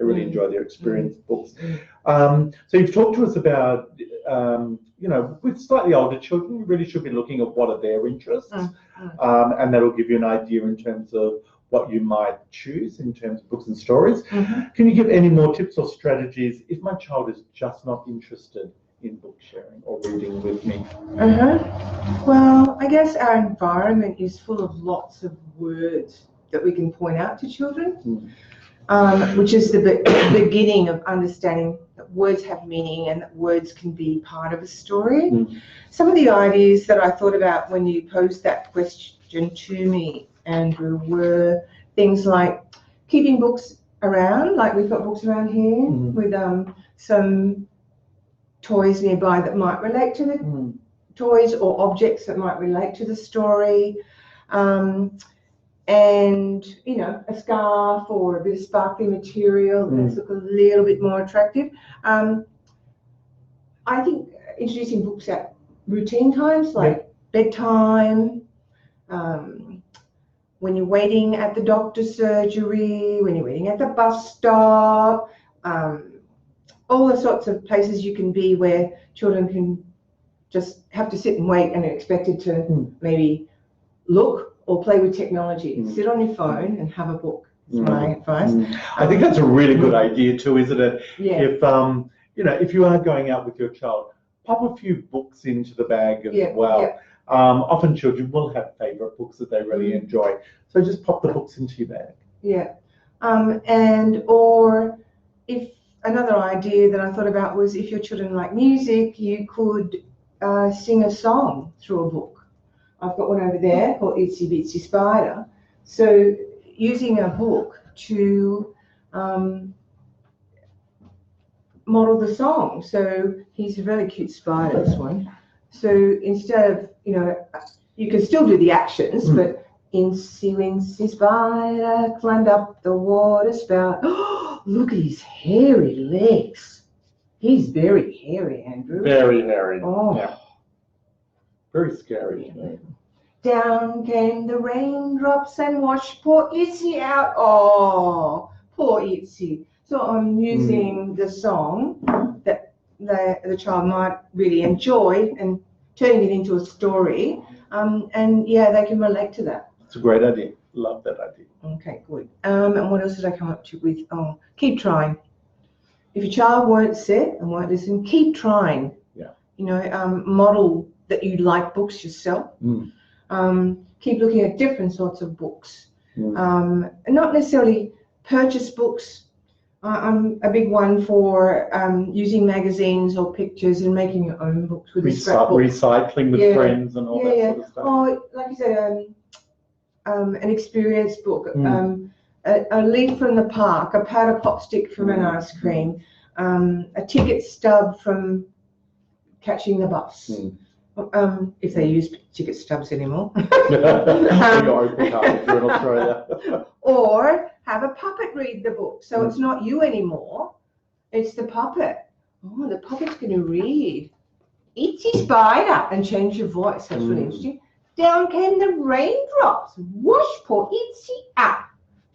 They really enjoy their experience books. So you've talked to us about, with slightly older children, you really should be looking at what are their interests, and that'll give you an idea in terms of what you might choose in terms of books and stories. Can you give any more tips or strategies if my child is just not interested in book sharing or reading with me? Well, I guess our environment is full of lots of words that we can point out to children, which is the beginning of understanding that words have meaning and that words can be part of a story. Some of the ideas that I thought about when you posed that question to me, Andrew, were things like keeping books around, like we've got books around here with some toys nearby that might relate to the toys, or objects that might relate to the story, and a scarf or a bit of sparkly material that's look a little bit more attractive. I think introducing books at routine times, like bedtime, when you're waiting at the doctor's surgery, when you're waiting at the bus stop, all the sorts of places you can be where children can just have to sit and wait and are expected to maybe look or play with technology. Sit on your phone and have a book. That's my advice. I think that's a really good idea too, isn't it? Yeah. If you are going out with your child, pop a few books into the bag as well. Yeah. Often children will have favourite books that they really enjoy, so just pop the books into your bag. Yeah, or if another idea that I thought about was if your children like music, you could sing a song through a book. I've got one over there called Itsy Bitsy Spider. So using a book to model the song. So he's a really cute spider, this one. So instead of, you can still do the actions, but Incy Wincy Spider climbed up the water spout. Look at his hairy legs. He's very hairy, Andrew. Very hairy. Oh. Yeah. Very scary. Down came the raindrops and washed poor Itsy out. Oh, poor Itsy. So I'm using the song that the child might really enjoy and turning it into a story. And they can relate to that. It's a great idea. Love that idea. Okay, good. And what else did I come up with? Oh, keep trying. If your child won't sit and won't listen, keep trying. Yeah. Model that you like books yourself. Keep looking at different sorts of books. And not necessarily purchase books. I'm a big one for using magazines or pictures and making your own books with recycling with friends and all that sort of stuff. Or, like you said, an experience book, a leaf from the park, a powder pop stick from an ice cream, a ticket stub from catching the bus. If they use ticket stubs anymore. Or have a puppet read the book. So it's not you anymore, it's the puppet. Oh, the puppet's going to read Itsy Spider and change your voice. That's really interesting. Down came the raindrops. Wash poor Itsy out.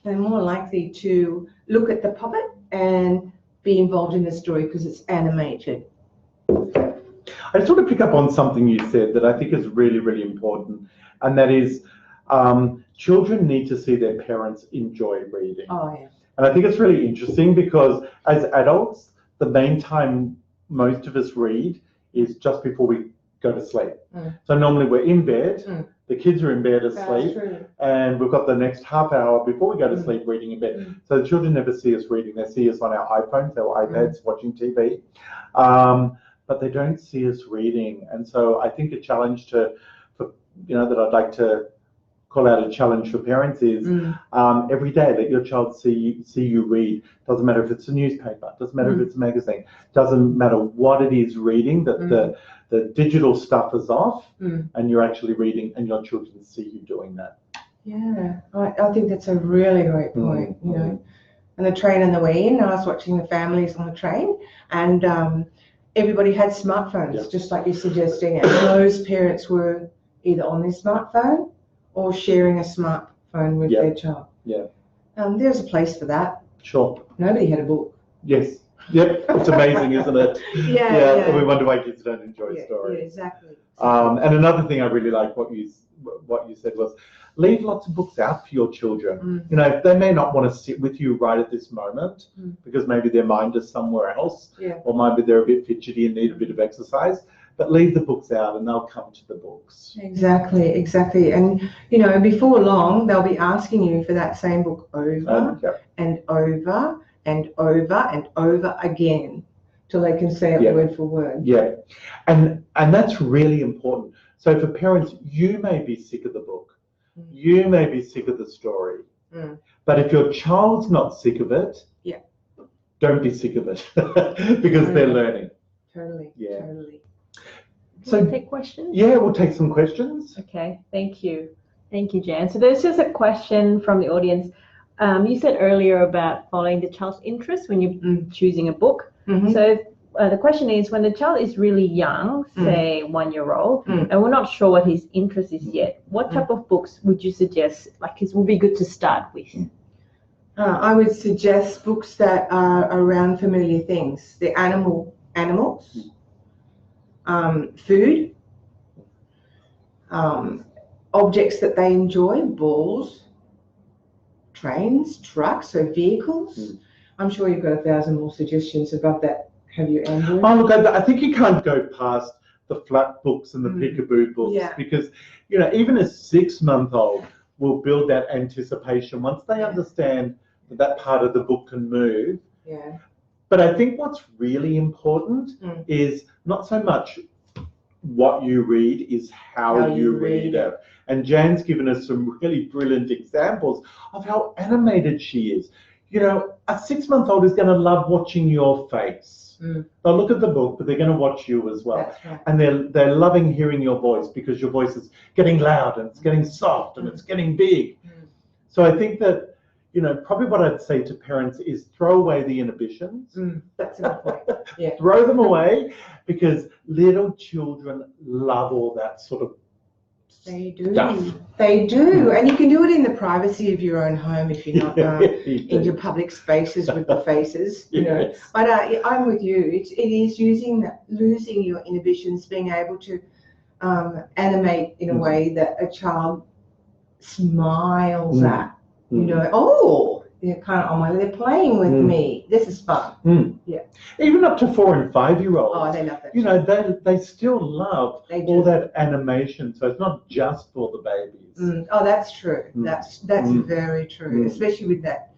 They're more likely to look at the puppet and be involved in the story because it's animated. I just want to pick up on something you said that I think is really, really important, and that is children need to see their parents enjoy reading. Oh, yeah. And I think it's really interesting because as adults, the main time most of us read is just before we go to sleep. So normally we're in bed, the kids are in bed asleep, and we've got the next half hour before we go to sleep reading in bed. So the children never see us reading. They see us on our iPhones, our iPads, watching TV. But they don't see us reading. And so I think a challenge that I'd like to call out a challenge for parents is every day let your child see you read. Doesn't matter if it's a newspaper, doesn't matter if it's a magazine, doesn't matter what it is reading, that the digital stuff is off and you're actually reading and your children see you doing that. Yeah, I think that's a really great point, And the train on the way in, I was watching the families on the train, and everybody had smartphones, just like you're suggesting, and those parents were either on their smartphone or sharing a smartphone with their child. Yeah. There's a place for that. Sure. Nobody had a book. Yes. Yep. It's amazing, isn't it? Yeah. And we wonder why kids don't enjoy stories. Yeah, exactly. And another thing I really like what you said was leave lots of books out for your children. You know, they may not want to sit with you right at this moment because maybe their mind is somewhere else, or maybe they're a bit fidgety and need a bit of exercise. But leave the books out and they'll come to the books. Exactly. And, you know, before long, they'll be asking you for that same book over and over and over and over again till they can say it word for word. Yeah. And that's really important. So for parents, you may be sick of the book. You may be sick of the story. But if your child's not sick of it, don't be sick of it because they're learning. Totally. So take questions? Yeah, we'll take some questions. Okay, thank you. Thank you, Jan. So there's just a question from the audience. You said earlier about following the child's interest when you're choosing a book. So the question is, when the child is really young, say 1-year-old, and we're not sure what his interest is yet, what type of books would you suggest, like it would be good to start with? I would suggest books that are around familiar things. The animals, food, objects that they enjoy, balls, trains, trucks, so vehicles. I'm sure you've got 1,000 more suggestions above that. Have you, Andrew? Oh, look, I think you can't go past the flat books and the peekaboo books because, you know, even a 6-month-old will build that anticipation once they understand that part of the book can move. But I think what's really important is not so much what you read, is how you read it. And Jan's given us some really brilliant examples of how animated she is. You know, a 6-month-old is going to love watching your face. They'll look at the book, but they're going to watch you as well. That's right. And they're loving hearing your voice because your voice is getting loud and it's getting soft and it's getting big. So I think that, you know, probably what I'd say to parents is throw away the inhibitions. That's a good point. Throw them away because little children love all that sort of stuff. They do. And you can do it in the privacy of your own home if you're not in your public spaces with the faces, you know. But I'm with you. It is losing your inhibitions, being able to animate in a way that a child smiles at. You know, they're kind of they're playing with me. This is fun. Even up to 4 and 5-year-olds. Oh, they love that. You know, they still love all that animation. So it's not just for the babies. Oh, that's true. That's very true. Especially with that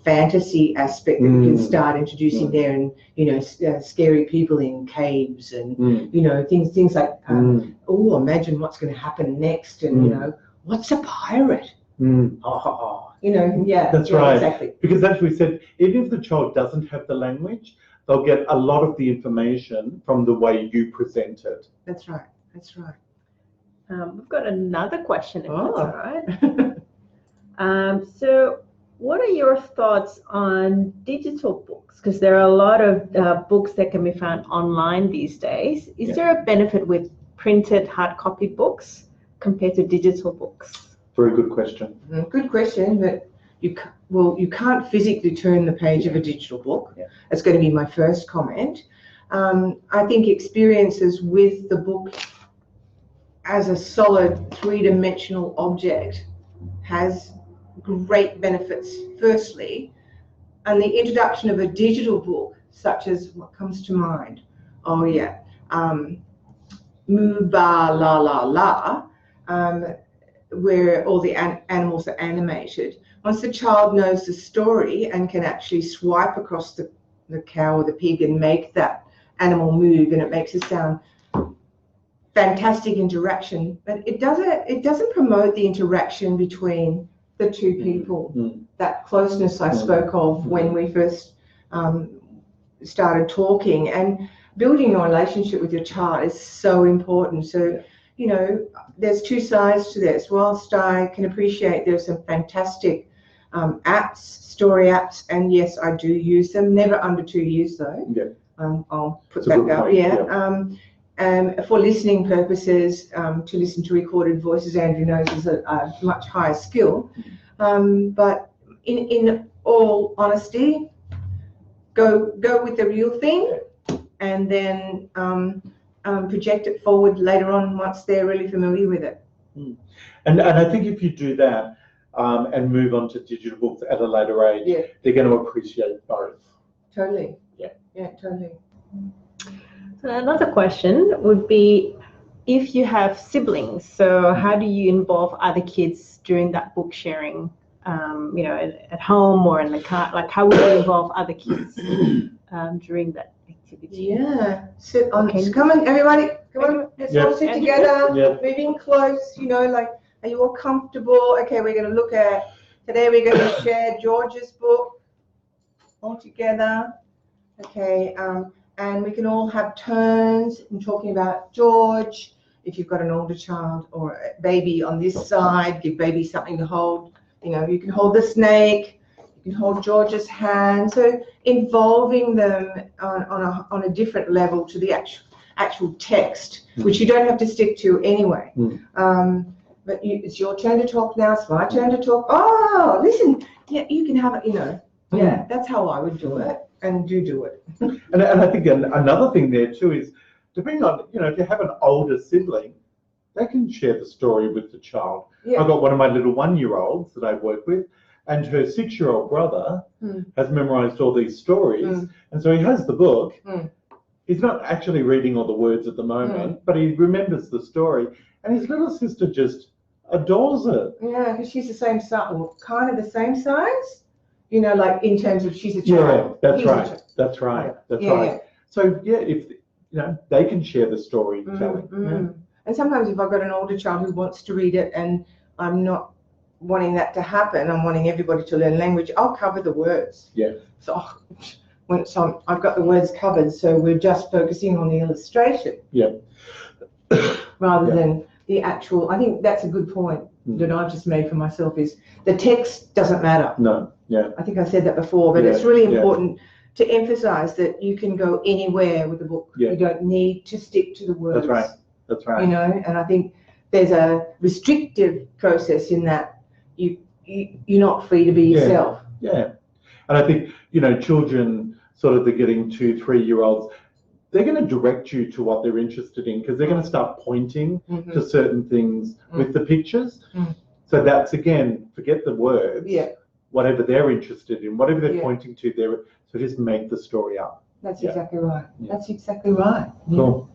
fantasy aspect that we can start introducing there, and you know, scary people in caves, and you know, things like imagine what's going to happen next, and you know, what's a pirate? You know, that's right. Exactly. Because as we said, even if the child doesn't have the language, they'll get a lot of the information from the way you present it. That's right. We've got another question, if that's all right. So what are your thoughts on digital books? Because there are a lot of books that can be found online these days. Is there a benefit with printed hard copy books compared to digital books? Very good question. Good question, but you can't physically turn the page of a digital book. That's going to be my first comment. I think experiences with the book as a solid 3-dimensional object has great benefits, firstly, and the introduction of a digital book, such as what comes to mind? Moo Ba La La La, where all the animals are animated. Once the child knows the story and can actually swipe across the cow or the pig and make that animal move, and it makes a sound, fantastic interaction. But it doesn't promote the interaction between the two people, that closeness I spoke of when we first started talking. And building a relationship with your child is so important. So, you know, there's two sides to this. Whilst I can appreciate there's some fantastic apps, story apps, and yes, I do use them. Never under 2 years though. I'll put that down. For listening purposes, to listen to recorded voices, Andrew knows, is a much higher skill. But in all honesty, go with the real thing, and then project it forward later on once they're really familiar with it. And I think if you do that and move on to digital books at a later age, they're going to appreciate both. Totally. Yeah, totally. So another question would be, if you have siblings, so how do you involve other kids during that book sharing? At home or in the car, like how would you involve other kids during that activity? Yeah, sit on. Okay. Come on, everybody. Come on, let's all sit together. Moving close. Are you all comfortable? Okay, we're going to look at today. We're going to share George's book all together. Okay, and we can all have turns in talking about George. If you've got an older child or a baby on this side, give baby something to hold. You can hold the snake. You can hold George's hand. So involving them on a different level to the actual text, which you don't have to stick to anyway. But it's your turn to talk now. It's my turn to talk. Oh, listen. Yeah, you can have it. Yeah, that's how I would do it, and do it. And I think another thing there too is, depending on, if you have an older sibling, they can share the story with the child. I've got one of my little 1-year-olds that I work with, and her 6-year-old brother has memorized all these stories. And so he has the book. He's not actually reading all the words at the moment, but he remembers the story. And his little sister just adores it. Yeah, because she's the same size, or kind of the same size. Like in terms of she's a child. Yeah, that's right. So if they can share the storytelling. And sometimes if I've got an older child who wants to read it and I'm not wanting that to happen, I'm wanting everybody to learn language, I'll cover the words. Yeah. So I've got the words covered, so we're just focusing on the illustration. Yeah. Rather than the actual. I think that's a good point that I've just made for myself, is the text doesn't matter. No. Yeah. I think I said that before, but it's really important to emphasize that you can go anywhere with the book. You don't need to stick to the words. That's right. And I think there's a restrictive process in that you're not free to be yourself. Yeah. And I think, children sort of, they're getting 2-3-year-olds, they're going to direct you to what they're interested in, because they're going to start pointing to certain things with the pictures. So that's, again, forget the words. Yeah. Whatever they're interested in, whatever they're pointing to, so just make the story up. That's exactly right. That's exactly right. Cool.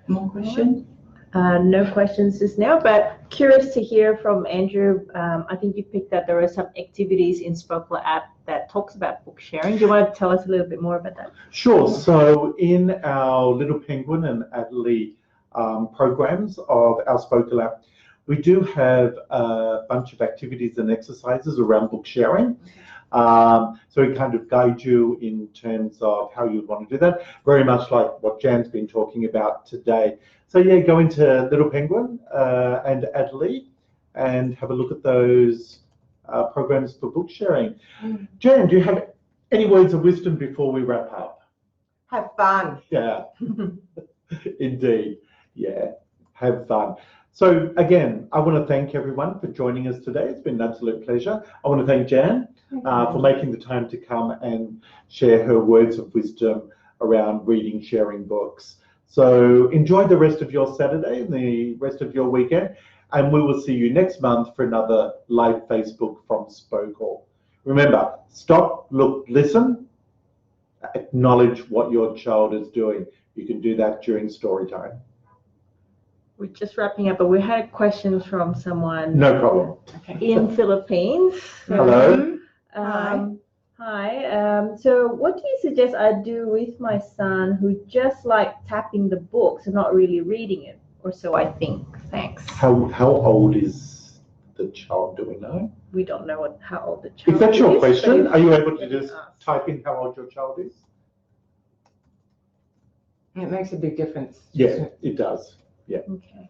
More questions? No questions just now, but curious to hear from Andrew. I think you picked that there are some activities in Spokle app that talks about book sharing. Do you want to tell us a little bit more about that? Sure. So in our Little Penguin and Adelaide programs of our Spokle app, we do have a bunch of activities and exercises around book sharing. So we kind of guide you in terms of how you'd want to do that, very much like what Jan's been talking about today. So go into Little Penguin and Adelaide and have a look at those programs for book sharing. Jan, do you have any words of wisdom before we wrap up? Have fun. Yeah, indeed. Yeah, have fun. So again, I want to thank everyone for joining us today. It's been an absolute pleasure. I want to thank Jan for making the time to come and share her words of wisdom around reading, sharing books. So enjoy the rest of your Saturday and the rest of your weekend, and we will see you next month for another live Facebook from Spokle. Remember, stop, look, listen, acknowledge what your child is doing. You can do that during story time. We're just wrapping up, but we had questions from someone. No problem. In Philippines. Hello. Hi. So what do you suggest I do with my son who just like tapping the books and not really reading it? Or so I think. Thanks. How old is the child? Do we know? We don't know how old the child is. If that's your question, are you able to just type in how old your child is? It makes a big difference. Yeah, it does. Yeah. Okay.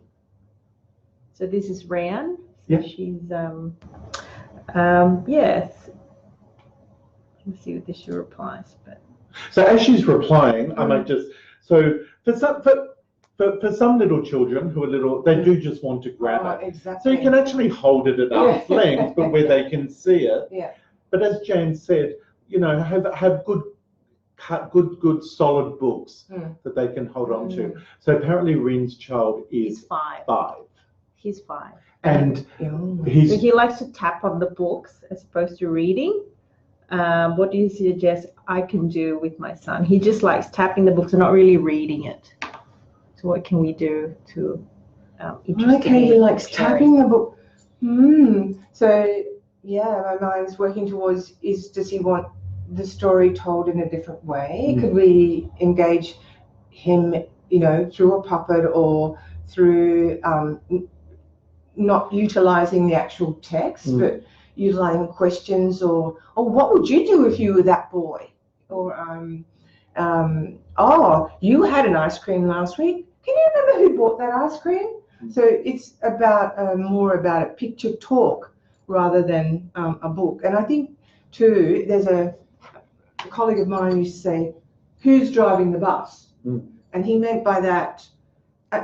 So this is Ryan. Yeah. She's yes. Let's see if she replies. But so as she's replying, I might just for some little children who are little, they do just want to grab it. Exactly. So you can actually hold it at arm's length, but where they can see it. Yeah. But as Jan said, have good solid books that they can hold on to. So apparently Rin's child is He's 5. 5. He's 5. And So he likes to tap on the books as opposed to reading. What do you suggest I can do with my son? He just likes tapping the books and not really reading it. So what can we do to interest him in he likes sharing? tapping the book. So yeah, my mind's working towards does he want the story told in a different way? Could we engage him, through a puppet or through not utilizing the actual text, but utilizing questions or what would you do if you were that boy? Or you had an ice cream last week. Can you remember who bought that ice cream? So it's about more about a picture talk rather than a book. And I think too, there's a colleague of mine used to say, "Who's driving the bus?" And he meant by that,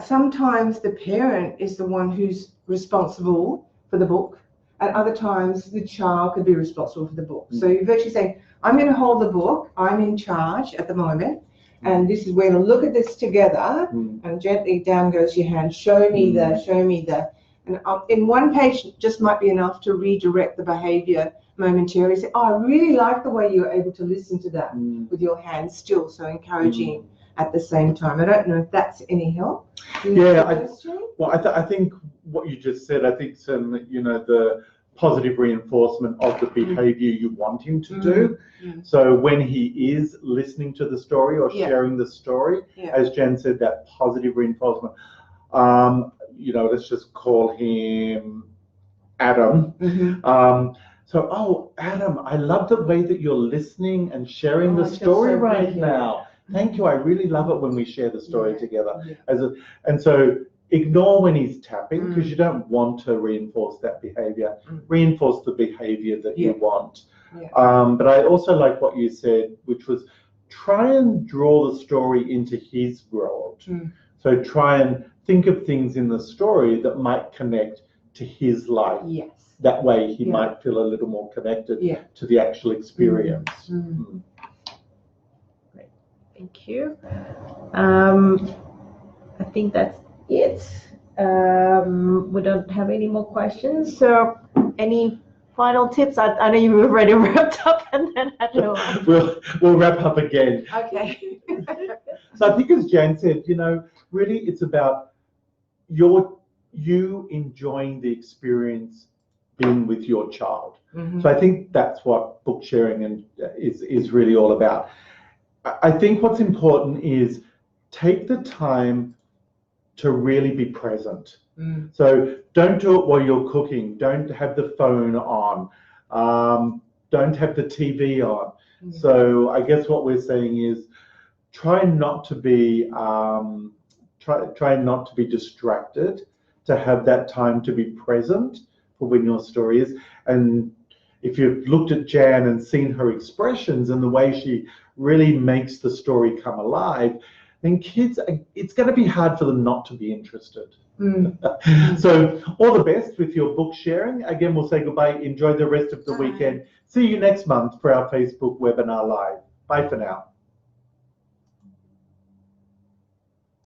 sometimes the parent is the one who's responsible for the book. At other times, the child could be responsible for the book. So you're virtually saying, I'm going to hold the book. I'm in charge at the moment. And this is, we're going to look at this together. And gently down goes your hand. Show me the. And in one page just might be enough to redirect the behavior momentarily. Say, I really like the way you were able to listen to that with your hands still. So encouraging at the same time. I don't know if that's any help. I think what you just said, I think the positive reinforcement of the behavior you want him to do. So when he is listening to the story or sharing the story, as Jan said, that positive reinforcement. Let's just call him Adam. Adam, I love the way that you're listening and sharing the story right now. Thank you. I really love it when we share the story together. And so ignore when he's tapping, because you don't want to reinforce that behavior. Reinforce the behavior that you want. But I also like what you said, which was try and draw the story into his world. So try and think of things in the story that might connect to his life. That way he might feel a little more connected to the actual experience. Great. Thank you. I think that's it. We don't have any more questions. So any final tips? I know you've already wrapped up, and then I don't know. We'll wrap up again. Okay. So I think, as Jan said, really it's about you enjoying the experience being with your child. So I think that's what book sharing is really all about. I think what's important is take the time to really be present. So don't do it while you're cooking. Don't have the phone on. Don't have the TV on. So I guess what we're saying is try not to be distracted, to have that time to be present for when your story is. And if you've looked at Jan and seen her expressions and the way she really makes the story come alive, then kids, it's going to be hard for them not to be interested. So all the best with your book sharing. Again, we'll say goodbye. Enjoy the rest of the weekend. See you next month for our Facebook webinar live. Bye for now.